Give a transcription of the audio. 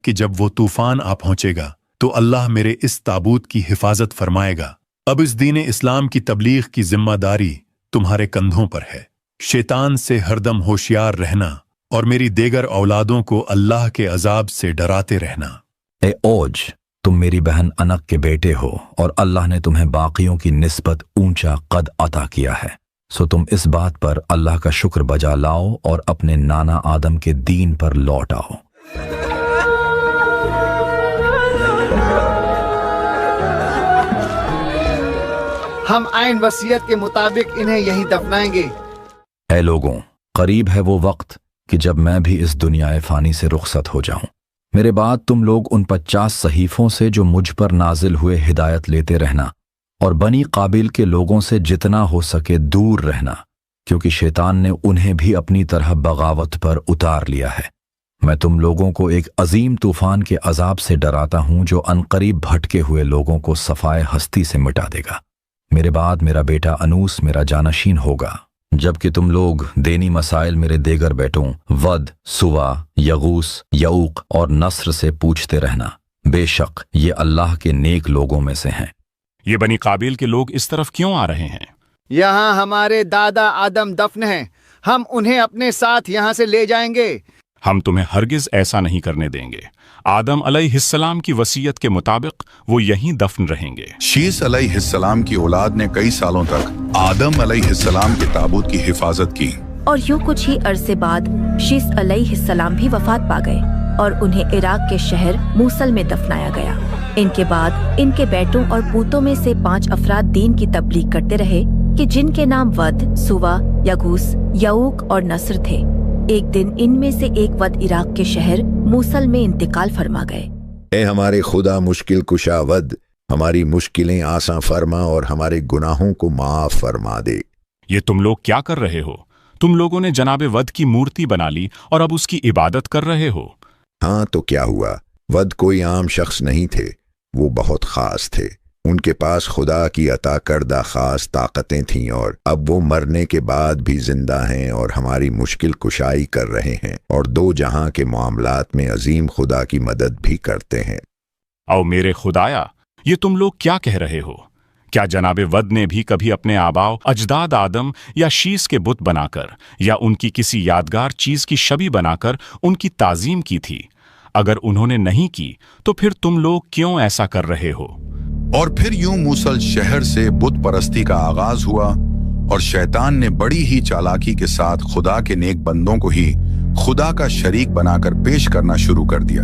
کہ جب وہ طوفان آ پہنچے گا تو اللہ میرے اس تابوت کی حفاظت فرمائے گا۔ اب اس دین اسلام کی تبلیغ کی ذمہ داری تمہارے کندھوں پر ہے۔ شیطان سے ہردم ہوشیار رہنا اور میری دیگر اولادوں کو اللہ کے عذاب سے ڈراتے رہنا۔ اے اوج، تم میری بہن انق کے بیٹے ہو اور اللہ نے تمہیں باقیوں کی نسبت اونچا قد عطا کیا ہے، سو تم اس بات پر اللہ کا شکر بجا لاؤ اور اپنے نانا آدم کے دین پر لوٹ آؤ۔ ہم عین وصیت کے مطابق انہیں یہیں دفنائیں گے۔ اے لوگوں، قریب ہے وہ وقت کہ جب میں بھی اس دنیا فانی سے رخصت ہو جاؤں۔ میرے بعد تم لوگ ان 50 صحیفوں سے جو مجھ پر نازل ہوئے ہدایت لیتے رہنا، اور بنی قابل کے لوگوں سے جتنا ہو سکے دور رہنا، کیونکہ شیطان نے انہیں بھی اپنی طرح بغاوت پر اتار لیا ہے۔ میں تم لوگوں کو ایک عظیم طوفان کے عذاب سے ڈراتا ہوں جو عنقریب بھٹکے ہوئے لوگوں کو صفائے ہستی سے مٹا دے گا۔ میرے بعد میرا بیٹا انوس میرا جانشین ہوگا، جبکہ تم لوگ دینی مسائل میرے دیگر بیٹوں ود، سوا، یغوس، یعوق اور نصر سے پوچھتے رہنا، بے شک یہ اللہ کے نیک لوگوں میں سے ہیں۔ یہ بنی قابل کے لوگ اس طرف کیوں آ رہے ہیں؟ یہاں ہمارے دادا آدم دفن ہیں، ہم انہیں اپنے ساتھ یہاں سے لے جائیں گے۔ ہم تمہیں ہرگز ایسا نہیں کرنے دیں گے۔ آدم علیہ السلام کی وصیت کے مطابق وہ یہیں دفن رہیں گے۔ شیس علیہ السلام کی اولاد نے کئی سالوں تک آدم علیہ السلام کے تابوت کی حفاظت کی، اور یوں کچھ ہی عرصے بعد شیس علیہ السلام بھی وفات پا گئے اور انہیں عراق کے شہر موصل میں دفنایا گیا۔ ان کے بعد ان کے بیٹوں اور پوتوں میں سے 5 افراد دین کی تبلیغ کرتے رہے کہ جن کے نام ود، سوا، یغوس، یعوق اور نصر تھے۔ ایک دن ان میں سے ایک ود عراق کے شہر موصل میں انتقال فرما گئے۔ اے ہمارے خدا مشکل کشا ود، ہماری مشکلیں آساں فرما اور ہمارے گناہوں کو معاف فرما دے۔ یہ تم لوگ کیا کر رہے ہو؟ تم لوگوں نے جناب ود کی مورتی بنا لی اور اب اس کی عبادت کر رہے ہو۔ ہاں تو کیا ہوا؟ ود کوئی عام شخص نہیں تھے، وہ بہت خاص تھے۔ ان کے پاس خدا کی عطا کردہ خاص طاقتیں تھیں، اور اب وہ مرنے کے بعد بھی زندہ ہیں اور ہماری مشکل کشائی کر رہے ہیں، اور 2 جہاں کے معاملات میں عظیم خدا کی مدد بھی کرتے ہیں۔ او میرے خدایا، یہ تم لوگ کیا کہہ رہے ہو؟ کیا جناب ود نے بھی کبھی اپنے آباؤ اجداد آدم یا شیس کے بت بنا کر یا ان کی کسی یادگار چیز کی شبیہ بنا کر ان کی تعظیم کی تھی؟ اگر انہوں نے نہیں کی تو پھر تم لوگ کیوں ایسا کر رہے ہو؟ اور پھر یوں موصل شہر سے بت پرستی کا آغاز ہوا، اور شیطان نے بڑی ہی چالاکی کے ساتھ خدا کے نیک بندوں کو ہی خدا کا شریک بنا کر پیش کرنا شروع کر دیا۔